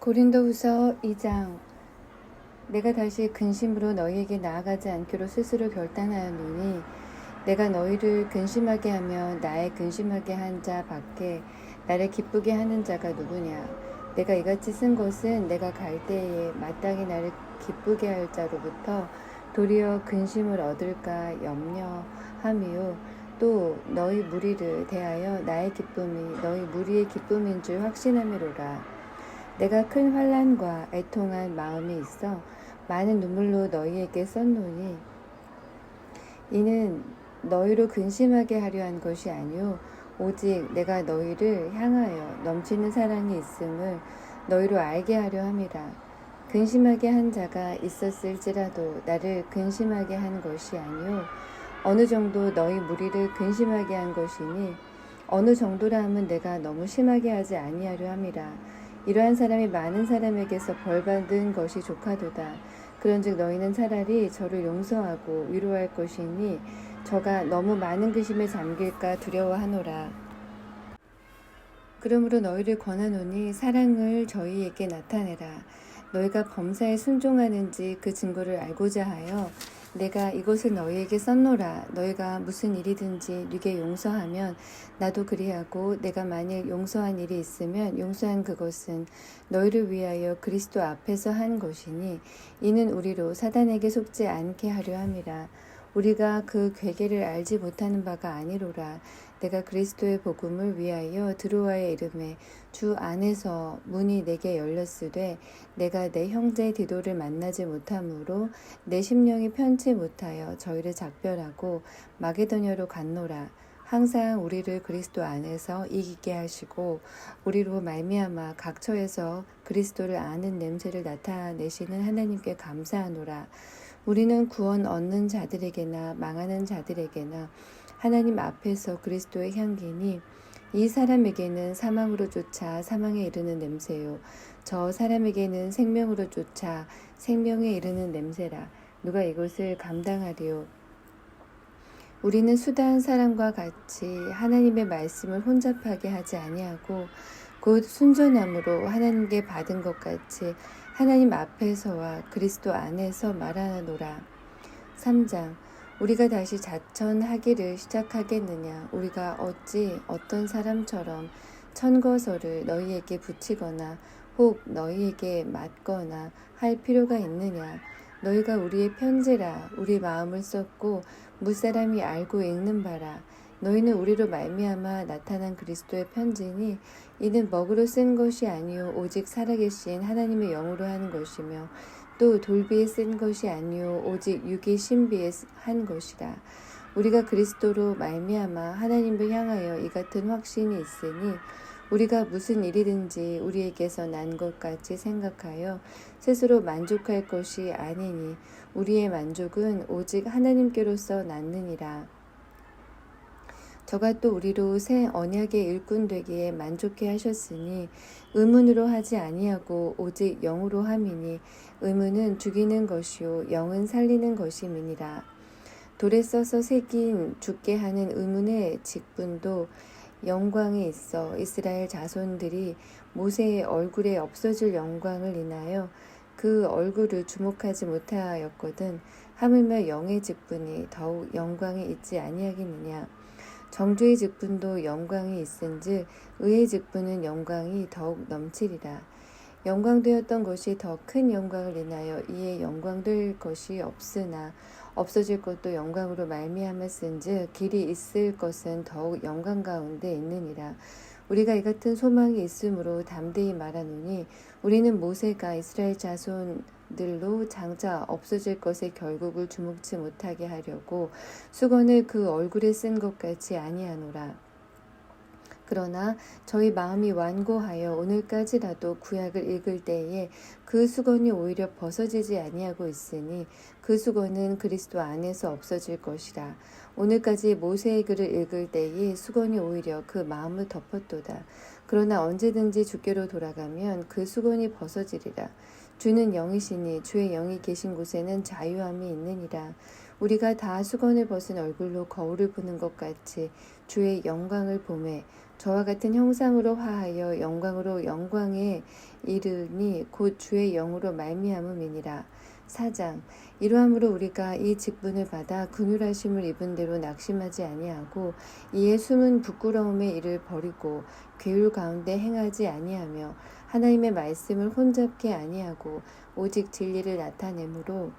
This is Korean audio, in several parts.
고린도후서 2장. 내가 다시 근심으로 너희에게 나아가지 않기로 스스로 결단하노니 내가 너희를 근심하게 하며 나의 근심하게 한 자 밖에 나를 기쁘게 하는 자가 누구냐. 내가 이같이 쓴 것은 내가 갈 때에 마땅히 나를 기쁘게 할 자로부터 도리어 근심을 얻을까 염려함이요, 또 너희 무리를 대하여 나의 기쁨이 너희 무리의 기쁨인 줄 확신함이로라. 내가 큰 환난과 애통한 마음이 있어 많은 눈물로 너희에게 썼노니 이는 너희로 근심하게 하려 한 것이 아니요 오직 내가 너희를 향하여 넘치는 사랑이 있음을 너희로 알게 하려 함이라. 근심하게 한 자가 있었을지라도 나를 근심하게 한 것이 아니요 어느 정도 너희 무리를 근심하게 한 것이니 어느 정도라 함은 내가 너무 심하게 하지 아니하려 함이라. 이러한 사람이 많은 사람에게서 벌받은 것이 족하도다. 그런즉 너희는 차라리 저를 용서하고 위로할 것이니 저가 너무 많은 근심에 잠길까 두려워하노라. 그러므로 너희를 권하노니 사랑을 저희에게 나타내라. 너희가 범사에 순종하는지 그 증거를 알고자 하여 내가 이것을 너희에게 썼노라. 너희가 무슨 일이든지 네게 용서하면 나도 그리하고 내가 만일 용서한 일이 있으면 용서한 그것은 너희를 위하여 그리스도 앞에서 한 것이니 이는 우리로 사단에게 속지 않게 하려 함이라. 우리가 그 괴계를 알지 못하는 바가 아니로라. 내가 그리스도의 복음을 위하여 드로아의 이름에 주 안에서 문이 내게 열렸으되 내가 내 형제 디도를 만나지 못하므로 내 심령이 편치 못하여 저희를 작별하고 마게도냐로 갔노라. 항상 우리를 그리스도 안에서 이기게 하시고 우리로 말미암아 각처에서 그리스도를 아는 냄새를 나타내시는 하나님께 감사하노라. 우리는 구원 얻는 자들에게나 망하는 자들에게나 하나님 앞에서 그리스도의 향기니 이 사람에게는 사망으로 쫓아 사망에 이르는 냄새요 저 사람에게는 생명으로 쫓아 생명에 이르는 냄새라. 누가 이것을 감당하리요. 우리는 수다한 사람과 같이 하나님의 말씀을 혼잡하게 하지 아니하고 곧 순전함으로 하나님께 받은 것 같이 하나님 앞에서와 그리스도 안에서 말하노라. 3장. 우리가 다시 자천하기를 시작하겠느냐. 우리가 어찌 어떤 사람처럼 천거서를 너희에게 붙이거나 혹 너희에게 맞거나 할 필요가 있느냐. 너희가 우리의 편지라 우리 마음을 썼고 무사람이 알고 읽는 바라. 너희는 우리로 말미암아 나타난 그리스도의 편지니 이는 먹으로 쓴 것이 아니요 오직 살아계신 하나님의 영으로 하는 것이며 또 돌비에 쓴 것이 아니요 오직 육의 신비에 한 것이라. 우리가 그리스도로 말미암아 하나님을 향하여 이 같은 확신이 있으니 우리가 무슨 일이든지 우리에게서 난 것 같이 생각하여 스스로 만족할 것이 아니니 우리의 만족은 오직 하나님께로서 났느니라. 저가 또 우리로 새 언약의 일꾼 되기에 만족해 하셨으니 의문으로 하지 아니하고 오직 영으로 함이니 의문은 죽이는 것이요 영은 살리는 것임이니라. 돌에 써서 새긴 죽게 하는 의문의 직분도 영광에 있어 이스라엘 자손들이 모세의 얼굴에 없어질 영광을 인하여 그 얼굴을 주목하지 못하였거든. 하물며 영의 직분이 더욱 영광이 있지 아니하겠느냐. 정죄의 직분도 영광이 있은즉 의의 직분은 영광이 더욱 넘치리라. 영광되었던 것이 더 큰 영광을 인하여 이에 영광될 것이 없으나 없어질 것도 영광으로 말미암았은즉 길이 있을 것은 더욱 영광 가운데 있느니라. 우리가 이 같은 소망이 있으므로 담대히 말하노니 우리는 모세가 이스라엘 자손들로 장차 없어질 것의 결국을 주목치 못하게 하려고 수건을 그 얼굴에 쓴 것 같이 아니하노라. 그러나 저희 마음이 완고하여 오늘까지라도 구약을 읽을 때에 그 수건이 오히려 벗어지지 아니하고 있으니 그 수건은 그리스도 안에서 없어질 것이라. 오늘까지 모세의 글을 읽을 때에 수건이 오히려 그 마음을 덮었도다. 그러나 언제든지 주께로 돌아가면 그 수건이 벗어지리라. 주는 영이시니 주의 영이 계신 곳에는 자유함이 있느니라. 우리가 다 수건을 벗은 얼굴로 거울을 보는 것 같이 주의 영광을 보매 저와 같은 형상으로 화하여 영광으로 영광에 이르니 곧 주의 영으로 말미암음이니라. 4장. 이러함으로 우리가 이 직분을 받아 긍휼하심을 입은 대로 낙심하지 아니하고 이에 숨은 부끄러움의 일을 버리고 괴율 가운데 행하지 아니하며 하나님의 말씀을 혼잡게 아니하고 오직 진리를 나타내므로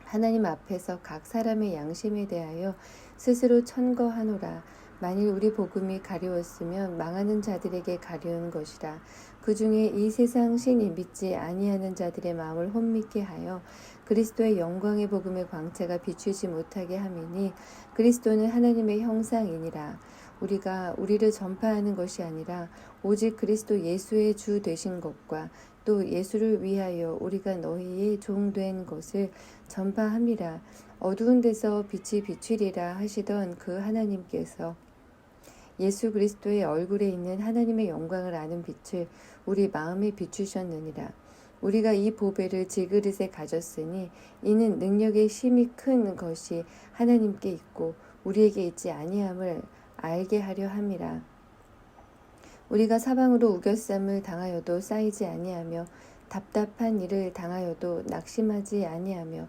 하나님 앞에서 각 사람의 양심에 대하여 스스로 천거하노라. 만일 우리 복음이 가려웠으면 망하는 자들에게 가려운 것이라. 그 중에 이 세상 신이 믿지 아니하는 자들의 마음을 혼미케 하여 그리스도의 영광의 복음의 광채가 비추지 못하게 함이니 그리스도는 하나님의 형상이니라. 우리가 우리를 전파하는 것이 아니라 오직 그리스도 예수의 주 되신 것과 또 예수를 위하여 우리가 너희의 종된 것을 전파함이라. 어두운 데서 빛이 비추리라 하시던 그 하나님께서 예수 그리스도의 얼굴에 있는 하나님의 영광을 아는 빛을 우리 마음에 비추셨느니라. 우리가 이 보배를 질그릇에 가졌으니 이는 능력의 심히 큰 것이 하나님께 있고 우리에게 있지 아니함을 알게 하려 함이라. 우리가 사방으로 우겨쌈을 당하여도 쌓이지 아니하며 답답한 일을 당하여도 낙심하지 아니하며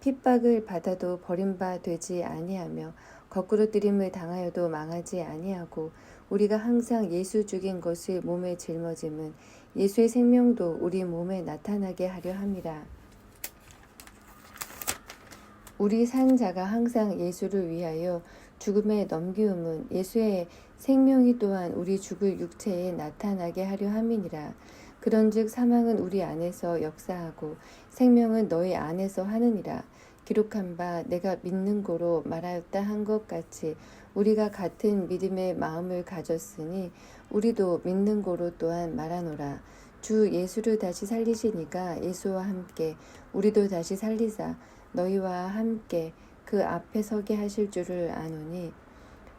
핍박을 받아도 버림바 되지 아니하며 거꾸로 뜨림을 당하여도 망하지 아니하고 우리가 항상 예수 죽인 것을 몸에 짊어짐은 예수의 생명도 우리 몸에 나타나게 하려 함이라. 우리 산 자가 항상 예수를 위하여 죽음에 넘기움은 예수의 생명이 또한 우리 죽을 육체에 나타나게 하려 함이니라. 그런즉 사망은 우리 안에서 역사하고 생명은 너희 안에서 하느니라. 기록한 바 내가 믿는 고로 말하였다 한 것 같이 우리가 같은 믿음의 마음을 가졌으니 우리도 믿는 고로 또한 말하노라. 주 예수를 다시 살리시니까 예수와 함께 우리도 다시 살리사 너희와 함께 그 앞에 서게 하실 줄을 아노니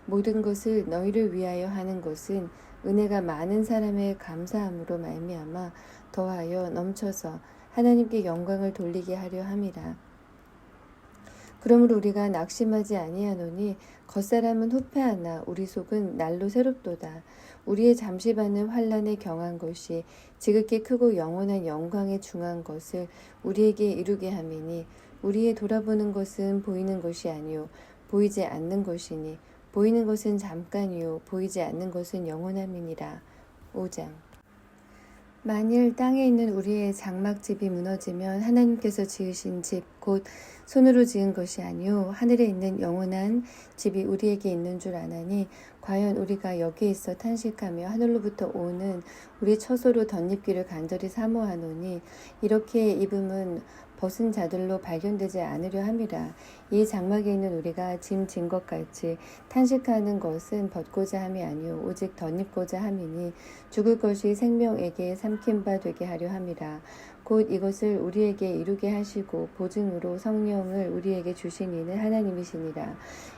모든 것을 너희를 위하여 하는 것은 은혜가 많은 사람의 감사함으로 말미암아 더하여 넘쳐서 하나님께 영광을 돌리게 하려 함이라. 그러므로 우리가 낙심하지 아니하노니 겉사람은 후패하나 우리 속은 날로 새롭도다. 우리의 잠시 받는 환난에 경한 것이 지극히 크고 영원한 영광에 중한 것을 우리에게 이루게 함이니 우리의 돌아보는 것은 보이는 것이 아니요 보이지 않는 것이니 보이는 것은 잠깐이요 보이지 않는 것은 영원함이니라. 5장. 만일 땅에 있는 우리의 장막집이 무너지면 하나님께서 지으신 집 곧 손으로 지은 것이 아니요 하늘에 있는 영원한 집이 우리에게 있는 줄 아나니 과연 우리가 여기에 있어 탄식하며 하늘로부터 오는 우리 처소로 덧입기를 간절히 사모하노니 이렇게 입음은 벗은 자들로 발견되지 않으려 함이라. 이 장막에 있는 우리가 짐 진 것 같이 탄식하는 것은 벗고자 함이 아니요 오직 덧입고자 함이니 죽을 것이 생명에게 삼킨 바 되게 하려 함이라. 곧 이것을 우리에게 이루게 하시고 보증으로 성령을 우리에게 주신 이는 하나님이시니라.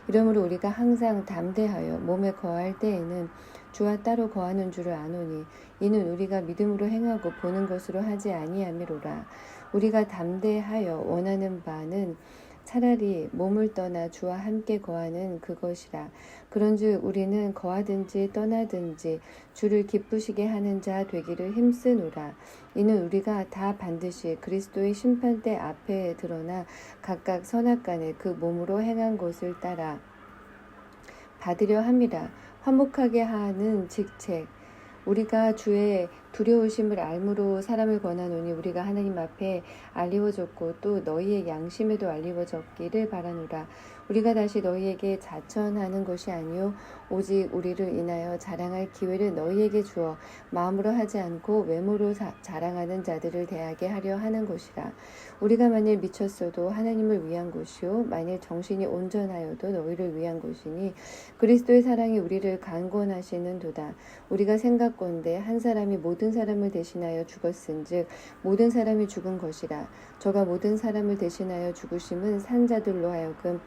이러므로 우리가 항상 담대하여 몸에 거할 때에는 주와 따로 거하는 줄을 아노니 이는 우리가 믿음으로 행하고 보는 것으로 하지 아니함이로라. 우리가 담대하여 원하는 바는 차라리 몸을 떠나 주와 함께 거하는 그것이라. 그런즉 우리는 거하든지 떠나든지 주를 기쁘시게 하는 자 되기를 힘쓰노라. 이는 우리가 다 반드시 그리스도의 심판대 앞에 드러나 각각 선악간에 그 몸으로 행한 것을 따라 받으려 함이라. 화목하게 하는 직책 우리가 주의 두려우심을 알므로 사람을 권하노니 우리가 하나님 앞에 알리워졌고 또 너희의 양심에도 알리워졌기를 바라노라. 우리가 다시 너희에게 자천하는 것이 아니요 오직 우리를 인하여 자랑할 기회를 너희에게 주어 마음으로 하지 않고 외모로 자랑하는 자들을 대하게 하려 하는 것이라. 우리가 만일 미쳤어도 하나님을 위한 것이요 만일 정신이 온전하여도 너희를 위한 것이니 그리스도의 사랑이 우리를 강권하시는 도다. 우리가 생각건대 한 사람이 모든 사람을 대신하여 죽었은즉 모든 사람이 죽은 것이라. 저가 모든 사람을 대신하여 죽으심은 산 자들로 하여금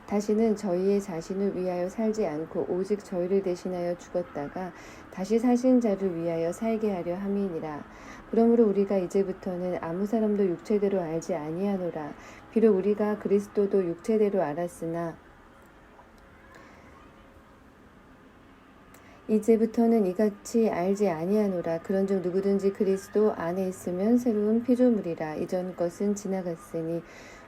다시는 저희의 자신을 위하여 살지 않고 오직 저희를 대신하여 죽었다가 다시 사신 자를 위하여 살게 하려 함이니라. 그러므로 우리가 이제부터는 아무 사람도 육체대로 알지 아니하노라. 비록 우리가 그리스도도 육체대로 알았으나 이제부터는 이같이 알지 아니하노라. 그런즉 누구든지 그리스도 안에 있으면 새로운 피조물이라. 이전 것은 지나갔으니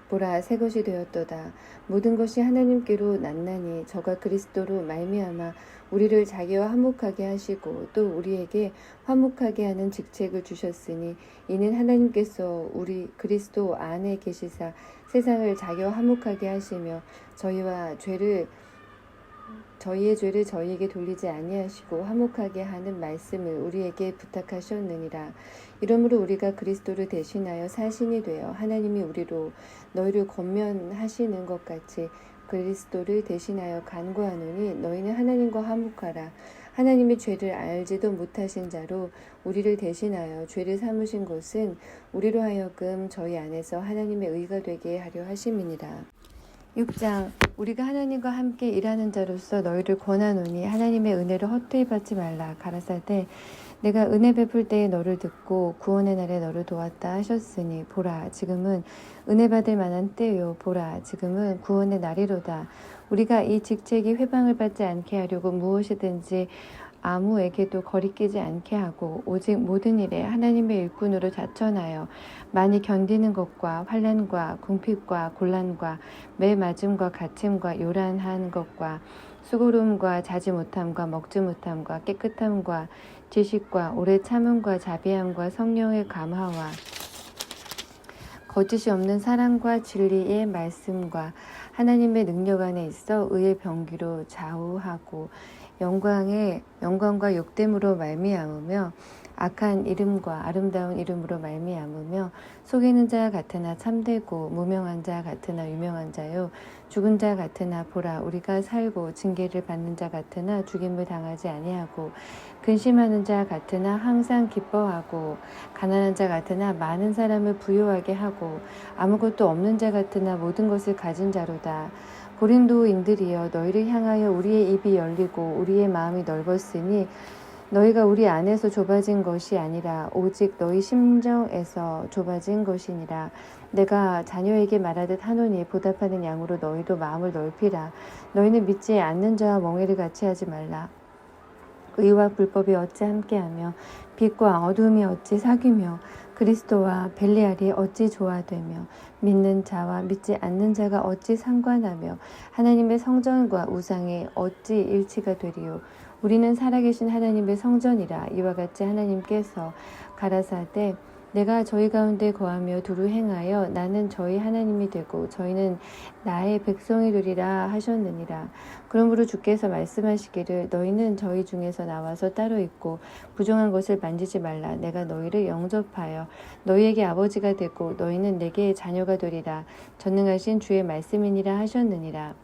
보라 새 것이 되었도다. 모든 것이 하나님께로 났나니 저가 그리스도로 말미암아 우리를 자기와 화목하게 하시고 또 우리에게 화목하게 하는 직책을 주셨으니 이는 하나님께서 우리 그리스도 안에 계시사 세상을 자기와 화목하게 하시며 저희의 죄를 저희에게 돌리지 아니하시고 화목하게 하는 말씀을 우리에게 부탁하셨느니라. 이러므로 우리가 그리스도를 대신하여 사신이 되어 하나님이 우리로 너희를 권면하시는 것 같이 그리스도를 대신하여 간구하노니 너희는 하나님과 화목하라. 하나님이 죄를 알지도 못하신 자로 우리를 대신하여 죄를 삼으신 것은 우리로 하여금 저희 안에서 하나님의 의가 되게 하려 하심이니라. 6장 우리가 하나님과 함께 일하는 자로서 너희를 권하노니 하나님의 은혜를 헛되이 받지 말라. 가라사대 내가 은혜 베풀 때에 너를 듣고 구원의 날에 너를 도왔다 하셨으니 보라 지금은 은혜 받을 만한 때요 보라 지금은 구원의 날이로다. 우리가 이 직책이 회방을 받지 않게 하려고 무엇이든지 아무에게도 거리끼지 않게 하고 오직 모든 일에 하나님의 일꾼으로 자천하여 많이 견디는 것과 환난과 궁핍과 곤란과 매 맞음과 갇힘과 요란한 것과 수고로움과 자지 못함과 먹지 못함과 깨끗함과 지식과 오래 참음과 자비함과 성령의 감화와 거짓이 없는 사랑과 진리의 말씀과 하나님의 능력 안에 있어 의의 병기로 좌우하고 영광과 욕됨으로 말미암으며 악한 이름과 아름다운 이름으로 말미암으며 속이는 자 같으나 참되고 무명한 자 같으나 유명한 자요 죽은 자 같으나 보라 우리가 살고 징계를 받는 자 같으나 죽임을 당하지 아니하고 근심하는 자 같으나 항상 기뻐하고 가난한 자 같으나 많은 사람을 부유하게 하고 아무것도 없는 자 같으나 모든 것을 가진 자로다. 고린도인들이여 너희를 향하여 우리의 입이 열리고 우리의 마음이 넓었으니 너희가 우리 안에서 좁아진 것이 아니라 오직 너희 심정에서 좁아진 것이니라. 내가 자녀에게 말하듯 하노니 보답하는 양으로 너희도 마음을 넓히라. 너희는 믿지 않는 자와 멍에를 같이 하지 말라. 의와 불법이 어찌 함께하며 빛과 어두움이 어찌 사귀며 그리스도와 벨리알이 어찌 조화되며 믿는 자와 믿지 않는 자가 어찌 상관하며 하나님의 성전과 우상이 어찌 일치가 되리요. 우리는 살아계신 하나님의 성전이라. 이와 같이 하나님께서 가라사대 내가 저희 가운데 거하며 두루 행하여 나는 저희 하나님이 되고 저희는 나의 백성이 되리라 하셨느니라. 그러므로 주께서 말씀하시기를 너희는 저희 중에서 나와서 따로 있고 부정한 것을 만지지 말라. 내가 너희를 영접하여 너희에게 아버지가 되고 너희는 내게 자녀가 되리라. 전능하신 주의 말씀이니라 하셨느니라.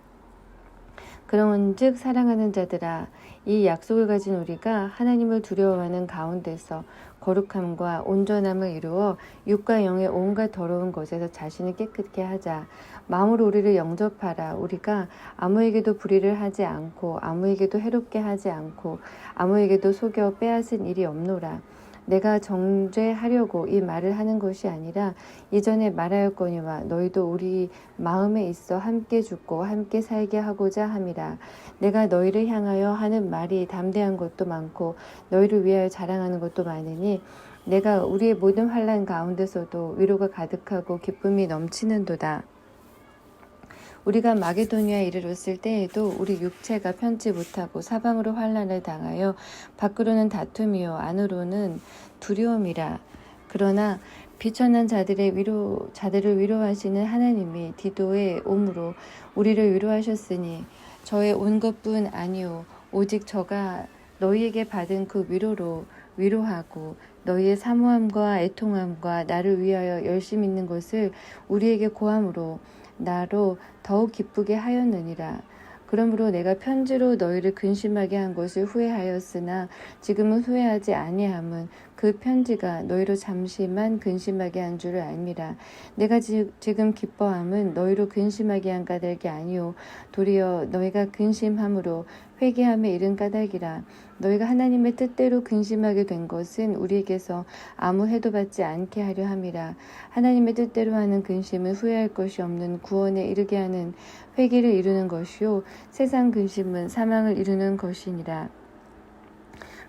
그런즉 사랑하는 자들아 이 약속을 가진 우리가 하나님을 두려워하는 가운데서 거룩함과 온전함을 이루어 육과 영의 온갖 더러운 것에서 자신을 깨끗게 하자. 마음으로 우리를 영접하라. 우리가 아무에게도 불의를 하지 않고 아무에게도 해롭게 하지 않고 아무에게도 속여 빼앗은 일이 없노라. 내가 정죄하려고 이 말을 하는 것이 아니라 이전에 말하였거니와 너희도 우리 마음에 있어 함께 죽고 함께 살게 하고자 함이라. 내가 너희를 향하여 하는 말이 담대한 것도 많고 너희를 위하여 자랑하는 것도 많으니 내가 우리의 모든 환난 가운데서도 위로가 가득하고 기쁨이 넘치는도다. 우리가 마게도니아에 이르렀을 때에도 우리 육체가 편치 못하고 사방으로 환난을 당하여 밖으로는 다툼이요 안으로는 두려움이라. 그러나 비천한 자들을 위로하시는 하나님이 디도의 옴으로 우리를 위로하셨으니 저의 온 것뿐 아니요 오직 저가 너희에게 받은 그 위로로 위로하고 너희의 사모함과 애통함과 나를 위하여 열심 있는 것을 우리에게 고함으로 나로 더욱 기쁘게 하였느니라. 그러므로 내가 편지로 너희를 근심하게 한 것을 후회하였으나 지금은 후회하지 아니함은 그 편지가 너희로 잠시만 근심하게 한 줄을 알미라. 내가 지금 기뻐함은 너희로 근심하게 한 까닭이 아니요 도리어 너희가 근심함으로 회개함에 이른 까닭이라. 너희가 하나님의 뜻대로 근심하게 된 것은 우리에게서 아무 해도 받지 않게 하려 함이라. 하나님의 뜻대로 하는 근심은 후회할 것이 없는 구원에 이르게 하는 회개를 이루는 것이요 세상 근심은 사망을 이루는 것이니라.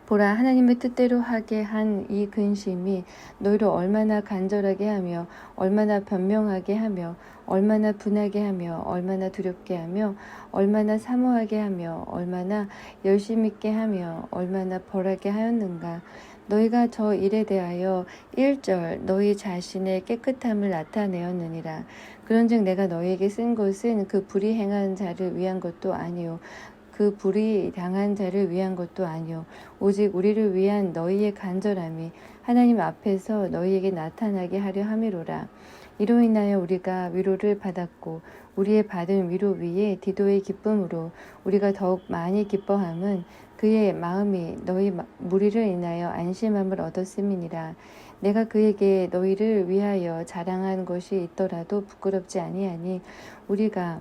보라, 하나님의 뜻대로 하게 한 이 근심이 너희를 얼마나 간절하게 하며 얼마나 변명하게 하며 얼마나 분하게 하며 얼마나 두렵게 하며 얼마나 사모하게 하며 얼마나 열심 있게 하며 얼마나 벌하게 하였는가. 너희가 저 일에 대하여 1절 너희 자신의 깨끗함을 나타내었느니라. 그런즉 내가 너희에게 쓴 것은 그 불의 행한 자를 위한 것도 아니요 그 불의 당한 자를 위한 것도 아니요 오직 우리를 위한 너희의 간절함이 하나님 앞에서 너희에게 나타나게 하려 함이로라. 이로 인하여 우리가 위로를 받았고 우리의 받은 위로 위에 디도의 기쁨으로 우리가 더욱 많이 기뻐함은 그의 마음이 너희 무리를 인하여 안심함을 얻었음이니라. 내가 그에게 너희를 위하여 자랑한 것이 있더라도 부끄럽지 아니하니 우리가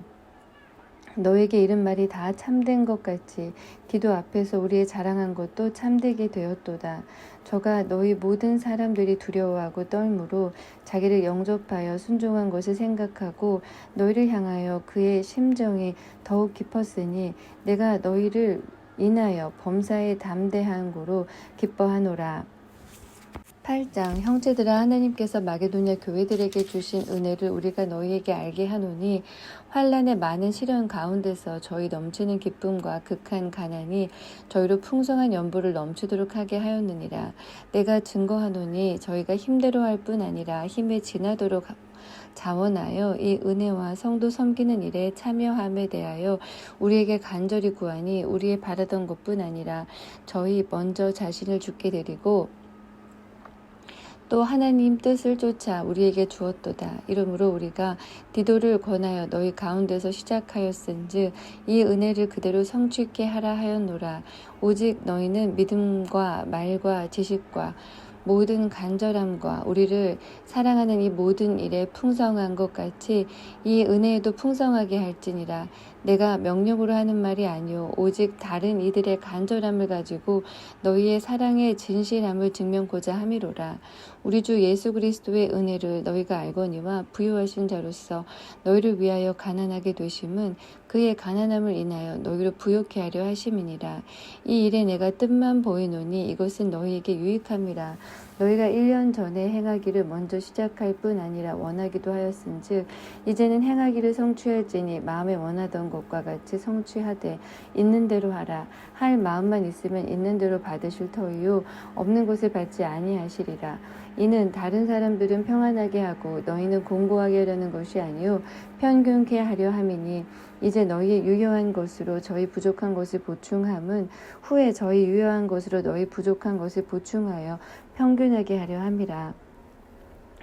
너에게 이른 말이 다 참된 것 같이 디도 앞에서 우리의 자랑한 것도 참되게 되었도다. 저가 너희 모든 사람들이 두려워하고 떨므로 자기를 영접하여 순종한 것을 생각하고 너희를 향하여 그의 심정이 더욱 깊었으니 내가 너희를 인하여 범사에 담대한 고로 기뻐하노라. 8장 형제들아 하나님께서 마게도냐 교회들에게 주신 은혜를 우리가 너희에게 알게 하노니 환난의 많은 시련 가운데서 저희 넘치는 기쁨과 극한 가난이 저희로 풍성한 연보를 넘치도록 하게 하였느니라. 내가 증거하노니 저희가 힘대로 할 뿐 아니라 힘에 지나도록 자원하여 이 은혜와 성도 섬기는 일에 참여함에 대하여 우리에게 간절히 구하니 우리의 바라던 것뿐 아니라 저희 먼저 자신을 주께 드리고 또 하나님 뜻을 쫓아 우리에게 주었도다. 이러므로 우리가 디도를 권하여 너희 가운데서 시작하였은즉 이 은혜를 그대로 성취케 하라 하였노라. 오직 너희는 믿음과 말과 지식과 모든 간절함과 우리를 사랑하는 이 모든 일에 풍성한 것 같이 이 은혜에도 풍성하게 할지니라. 내가 명령으로 하는 말이 아니오 오직 다른 이들의 간절함을 가지고 너희의 사랑의 진실함을 증명고자 함이로라. 우리 주 예수 그리스도의 은혜를 너희가 알거니와 부유하신 자로서 너희를 위하여 가난하게 되심은 그의 가난함을 인하여 너희를 부욕케 하려 하심이니라. 이 일에 내가 뜻만 보이노니 이것은 너희에게 유익함이라. 너희가 1년 전에 행하기를 먼저 시작할 뿐 아니라 원하기도 하였은즉 이제는 행하기를 성취할지니 마음에 원하던 것과 같이 성취하되 있는 대로 하라. 할 마음만 있으면 있는 대로 받으실 터이요 없는 것을 받지 아니하시리라. 이는 다른 사람들은 평안하게 하고 너희는 공고하게 하려는 것이 아니요 편견케 하려 함이니 이제 너희의 유효한 것으로 저희 부족한 것을 보충함은 후에 저희 유효한 것으로 너희 부족한 것을 보충하여 평균하게 하려 함이라.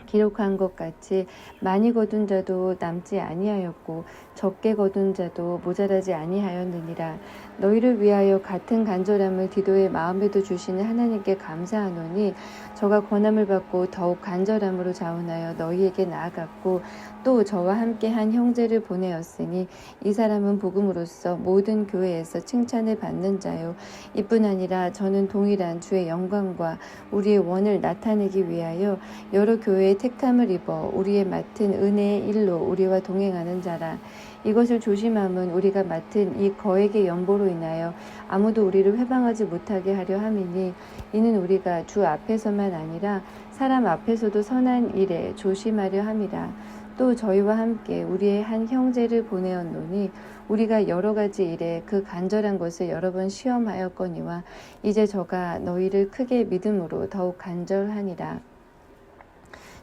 기록한 것 같이 많이 거둔 자도 남지 아니하였고 적게 거둔 자도 모자라지 아니하였느니라. 너희를 위하여 같은 간절함을 디도의 마음에도 주시는 하나님께 감사하노니 저가 권함을 받고 더욱 간절함으로 자원하여 너희에게 나아갔고 또 저와 함께 한 형제를 보내었으니 이 사람은 복음으로써 모든 교회에서 칭찬을 받는 자요 이뿐 아니라 저는 동일한 주의 영광과 우리의 원을 나타내기 위하여 여러 교회의 택함을 입어 우리의 맡은 은혜의 일로 우리와 동행하는 자라. 이것을 조심함은 우리가 맡은 이 거액의 연보로 인하여 아무도 우리를 회방하지 못하게 하려 함이니 이는 우리가 주 앞에서만 아니라 사람 앞에서도 선한 일에 조심하려 함이라. 또 저희와 함께 우리의 한 형제를 보내었노니 우리가 여러 가지 일에 그 간절한 것을 여러 번 시험하였거니와 이제 저가 너희를 크게 믿음으로 더욱 간절하니라.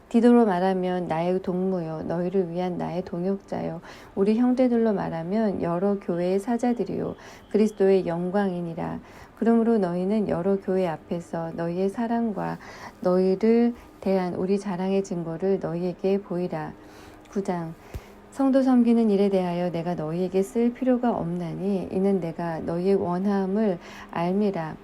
디도로 말하면 나의 동무요 너희를 위한 나의 동역자요 우리 형제들로 말하면 여러 교회의 사자들이요 그리스도의 영광이니라. 그러므로 너희는 여러 교회 앞에서 너희의 사랑과 너희를 대한 우리 자랑의 증거를 너희에게 보이라. 9장 성도 섬기는 일에 대하여 내가 너희에게 쓸 필요가 없나니 이는 내가 너희의 원함을 알미라.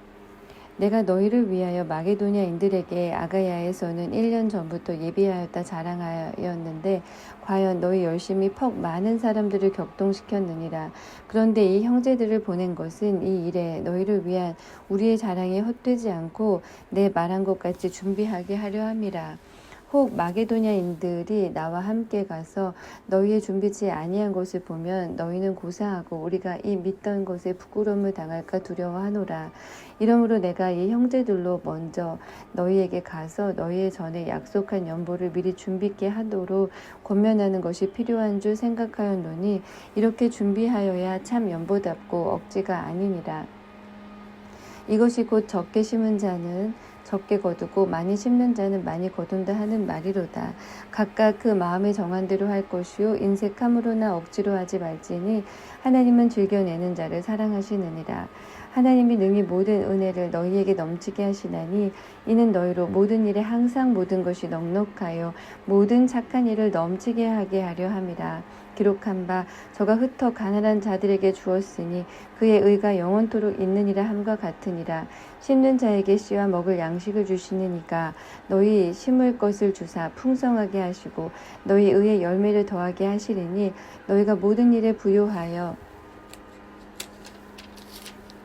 내가 너희를 위하여 마게도냐인들에게 아가야에서는 1년 전부터 예비하였다 자랑하였는데 과연 너희 열심히 퍽 많은 사람들을 격동시켰느니라. 그런데 이 형제들을 보낸 것은 이 일에 너희를 위한 우리의 자랑이 헛되지 않고 내 말한 것 같이 준비하게 하려 함이라. 혹 마게도냐인들이 나와 함께 가서 너희의 준비치 아니한 것을 보면 너희는 고사하고 우리가 이 믿던 것에 부끄러움을 당할까 두려워하노라. 이러므로 내가 이 형제들로 먼저 너희에게 가서 너희의 전에 약속한 연보를 미리 준비케 하도록 권면하는 것이 필요한 줄 생각하였노니 이렇게 준비하여야 참 연보답고 억지가 아니니라. 이것이 곧 적게 심은 자는 적게 거두고 많이 심는 자는 많이 거둔다 하는 말이로다. 각각 그 마음에 정한 대로 할 것이요 인색함으로나 억지로 하지 말지니 하나님은 즐겨내는 자를 사랑하시느니라. 하나님이 능히 모든 은혜를 너희에게 넘치게 하시나니 이는 너희로 모든 일에 항상 모든 것이 넉넉하여 모든 착한 일을 넘치게 하게 하려 함이라. 기록한 바 저가 흩어 가난한 자들에게 주었으니 그의 의가 영원토록 있느니라 함과 같으니라. 심는 자에게 씨와 먹을 양식을 주시는 이가 너희 심을 것을 주사 풍성하게 하시고 너희 의의 열매를 더하게 하시리니 너희가 모든 일에 부요하여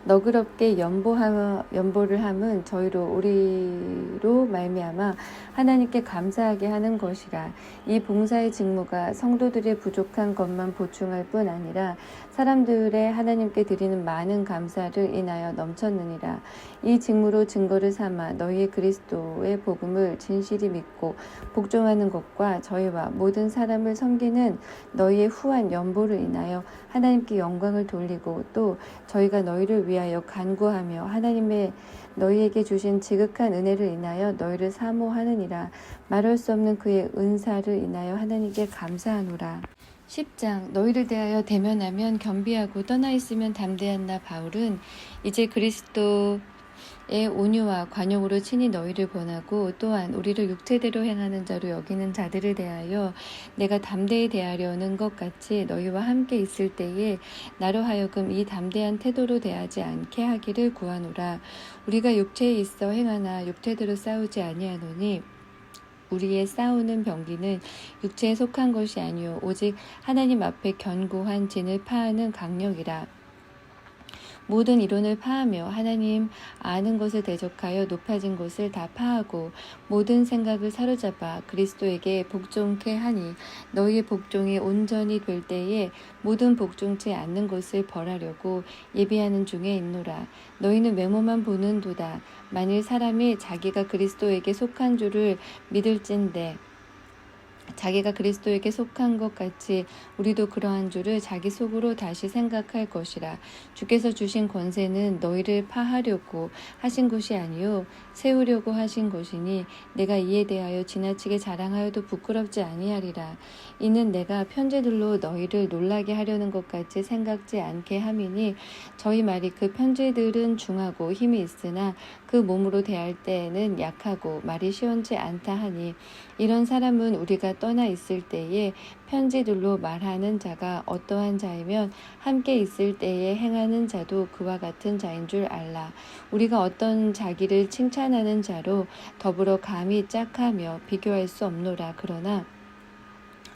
너그럽게 연보를 함은 저희로 우리로 말미암아 하나님께 감사하게 하는 것이라. 이 봉사의 직무가 성도들의 부족한 것만 보충할 뿐 아니라 사람들의 하나님께 드리는 많은 감사를 인하여 넘쳤느니라. 이 직무로 증거를 삼아 너희의 그리스도의 복음을 진실히 믿고 복종하는 것과 저희와 모든 사람을 섬기는 너희의 후한 연보를 인하여 하나님께 영광을 돌리고 또 저희가 너희를 위하여 간구하며 하나님의 너희에게 주신 지극한 은혜를 인하여 너희를 사모하느니라. 말할 수 없는 그의 은사를 인하여 하나님께 감사하노라. 10장 너희를 대하여 대면하면 겸비하고 떠나 있으면 담대한 나 바울은 이제 그리스도의 온유와 관용으로 친히 너희를 권하고 또한 우리를 육체대로 행하는 자로 여기는 자들을 대하여 내가 담대히 대하려는 것 같이 너희와 함께 있을 때에 나로 하여금 이 담대한 태도로 대하지 않게 하기를 구하노라. 우리가 육체에 있어 행하나 육체대로 싸우지 아니하노니 우리의 싸우는 병기는 육체에 속한 것이 아니요 오직 하나님 앞에 견고한 진을 파하는 강력이라. 모든 이론을 파하며 하나님 아는 것을 대적하여 높아진 것을 다 파하고 모든 생각을 사로잡아 그리스도에게 복종케 하니 너희의 복종이 온전히 될 때에 모든 복종치 않는 것을 벌하려고 예비하는 중에 있노라. 너희는 외모만 보는도다. 만일 사람이 자기가 그리스도에게 속한 줄을 믿을진대 자기가 그리스도에게 속한 것 같이 우리도 그러한 줄을 자기 속으로 다시 생각할 것이라. 주께서 주신 권세는 너희를 파하려고 하신 것이 아니요 세우려고 하신 것이니 내가 이에 대하여 지나치게 자랑하여도 부끄럽지 아니하리라. 이는 내가 편지들로 너희를 놀라게 하려는 것 같이 생각지 않게 함이니 저희 말이 그 편지들은 중하고 힘이 있으나 그 몸으로 대할 때에는 약하고 말이 시원치 않다 하니 이런 사람은 우리가 떠나 있을 때에 편지들로 말하는 자가 어떠한 자이면 함께 있을 때에 행하는 자도 그와 같은 자인 줄 알라. 우리가 어떤 자기를 칭찬하는 자로 더불어 감히 짝하며 비교할 수 없노라. 그러나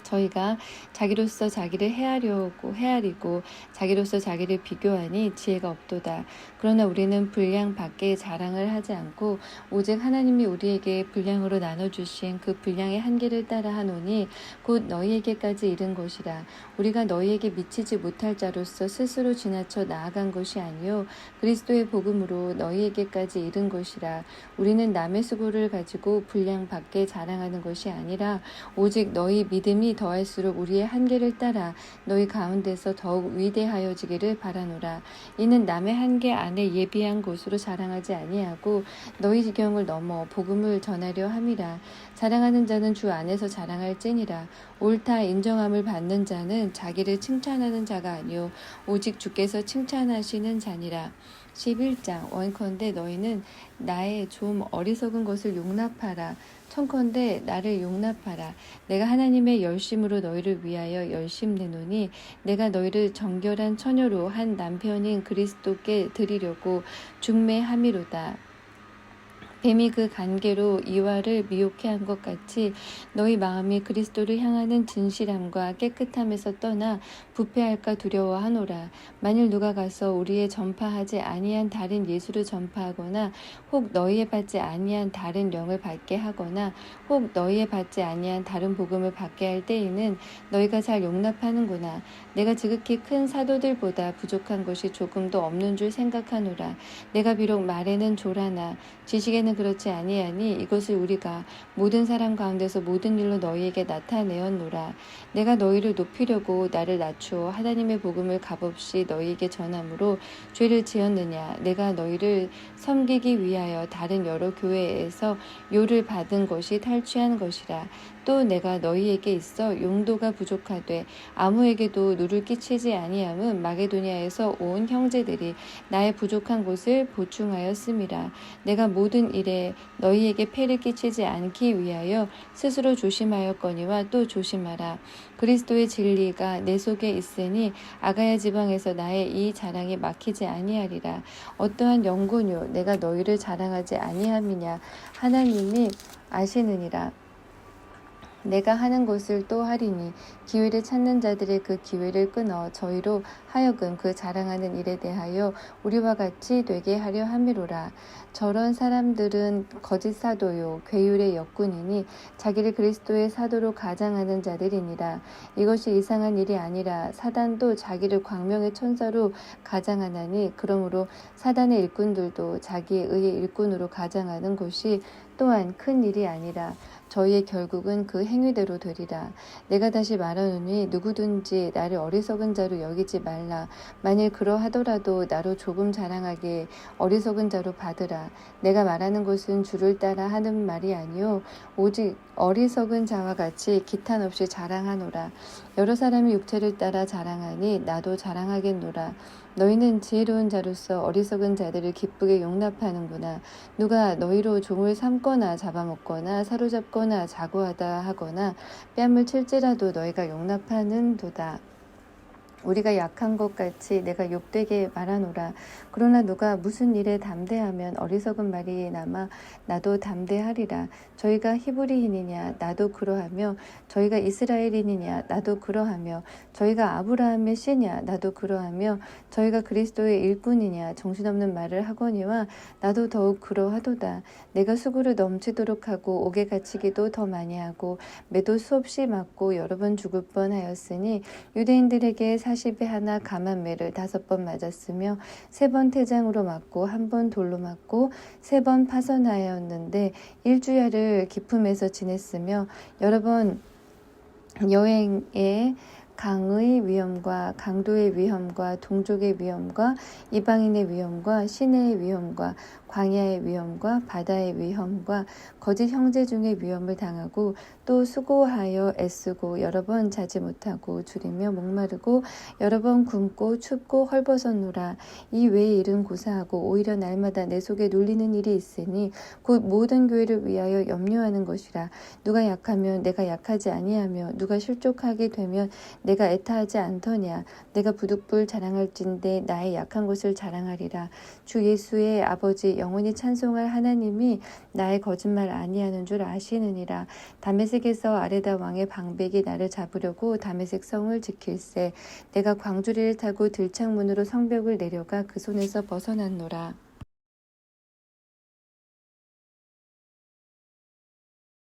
저희가 자기로서 자기를 헤아리고 자기로서 자기를 비교하니 지혜가 없도다. 그러나 우리는 분량 밖에 자랑을 하지 않고 오직 하나님이 우리에게 분량으로 나눠주신 그 분량의 한계를 따라 하노니 곧 너희에게까지 이른 것이라. 우리가 너희에게 미치지 못할 자로서 스스로 지나쳐 나아간 것이 아니요 그리스도의 복음으로 너희에게까지 이른 것이라. 우리는 남의 수고를 가지고 분량 밖에 자랑하는 것이 아니라 오직 너희 믿음이 더할수록 우리의 한계를 따라 너희 가운데서 더욱 위대하여지기를 바라노라. 이는 남의 한계 안에 예비한 곳으로 자랑하지 아니하고 너희 지경을 넘어 복음을 전하려 함이라. 자랑하는 자는 주 안에서 자랑할지니라. 옳다 인정함을 받는 자는 자기를 칭찬하는 자가 아니요 오직 주께서 칭찬하시는 자니라. 11장 원컨대 너희는 나의 좀 어리석은 것을 용납하라. 청컨대 나를 용납하라. 내가 하나님의 열심으로 너희를 위하여 열심내노니 내가 너희를 정결한 처녀로 한 남편인 그리스도께 드리려고 중매함이로다. 뱀이 그 관계로 이와를 미혹해 한 것 같이 너희 마음이 그리스도를 향하는 진실함과 깨끗함에서 떠나 부패할까 두려워하노라. 만일 누가 가서 우리의 전파하지 아니한 다른 예수를 전파하거나 혹 너희의 받지 아니한 다른 영을 받게 하거나 혹 너희의 받지 아니한 다른 복음을 받게 할 때에는 너희가 잘 용납하는구나. 내가 지극히 큰 사도들보다 부족한 것이 조금도 없는 줄 생각하노라. 내가 비록 말에는 조라나 지식에는 그렇지 아니하니 이것을 우리가 모든 사람 가운데서 모든 일로 너희에게 나타내었노라. 내가 너희를 높이려고 나를 낮추어 하나님의 복음을 값없이 너희에게 전함으로 죄를 지었느냐. 내가 너희를 섬기기 위하여 다른 여러 교회에서 요를 받은 것이 탈취한 것이라. 또 내가 너희에게 있어 용도가 부족하되 아무에게도 누를 끼치지 아니함은 마게도니아에서 온 형제들이 나의 부족한 곳을 보충하였음이라. 내가 모든 일에 너희에게 폐를 끼치지 않기 위하여 스스로 조심하였거니와 또 조심하라. 그리스도의 진리가 내 속에 있으니 아가야 지방에서 나의 이 자랑이 막히지 아니하리라. 어떠한 영곤요 내가 너희를 자랑하지 아니함이냐 하나님이 아시느니라. 내가 하는 것을 또 하리니 기회를 찾는 자들의 그 기회를 끊어 저희로 하여금 그 자랑하는 일에 대하여 우리와 같이 되게 하려 함이로라. 저런 사람들은 거짓 사도요 괴율의 역군이니 자기를 그리스도의 사도로 가장하는 자들이니라. 이것이 이상한 일이 아니라 사단도 자기를 광명의 천사로 가장하나니 그러므로 사단의 일꾼들도 자기의 의의 일꾼으로 가장하는 것이 또한 큰 일이 아니라 저희의 결국은 그 행위대로 되리라. 내가 다시 말하노니 누구든지 나를 어리석은 자로 여기지 말라. 만일 그러하더라도 나로 조금 자랑하게 어리석은 자로 받으라. 내가 말하는 것은 주를 따라 하는 말이 아니요 오직 어리석은 자와 같이 기탄 없이 자랑하노라. 여러 사람이 육체를 따라 자랑하니 나도 자랑하겠노라. 너희는 지혜로운 자로서 어리석은 자들을 기쁘게 용납하는구나. 누가 너희로 종을 삼거나 잡아먹거나 사로잡거나 자고하다 하거나 뺨을 칠지라도 너희가 용납하는도다. 우리가 약한 것 같이 내가 욕되게 말하노라. 그러나 누가 무슨 일에 담대하면 어리석은 말이 남아 나도 담대하리라. 저희가 히브리인이냐 나도 그러하며 저희가 이스라엘인이냐 나도 그러하며 저희가 아브라함의 씨냐 나도 그러하며 저희가 그리스도의 일꾼이냐 정신없는 말을 하거니와 나도 더욱 그러하도다. 내가 수고를 넘치도록 하고 옥에 갇히기도 더 많이 하고 매도 수없이 맞고 여러 번 죽을 뻔하였으니 유대인들에게 40에 하나 감한 매를 5번 맞았으며 3번 태장으로 맞고 1번 돌로 맞고 3번 파선하였는데 일주야를 기품에서 지냈으며 여러 번 여행에 강의 위험과 강도의 위험과 동족의 위험과 이방인의 위험과 시내의 위험과 광야의 위험과 바다의 위험과 거짓 형제 중의 위험을 당하고 또 수고하여 애쓰고 여러 번 자지 못하고 줄이며 목마르고 여러 번 굶고 춥고 헐벗었노라. 이 외의 일은 고사하고 오히려 날마다 내 속에 눌리는 일이 있으니 곧 모든 교회를 위하여 염려하는 것이라. 누가 약하면 내가 약하지 아니하며 누가 실족하게 되면 내가 애타하지 않더냐. 내가 부득불 자랑할진대 나의 약한 것을 자랑하리라. 주 예수의 아버지 영원히 찬송할 하나님이 나의 거짓말 아니하는 줄 아시느니라. 다메섹에서 아레다 왕의 방백이 나를 잡으려고 다메섹 성을 지킬세. 내가 광주리를 타고 들창문으로 성벽을 내려가 그 손에서 벗어났노라.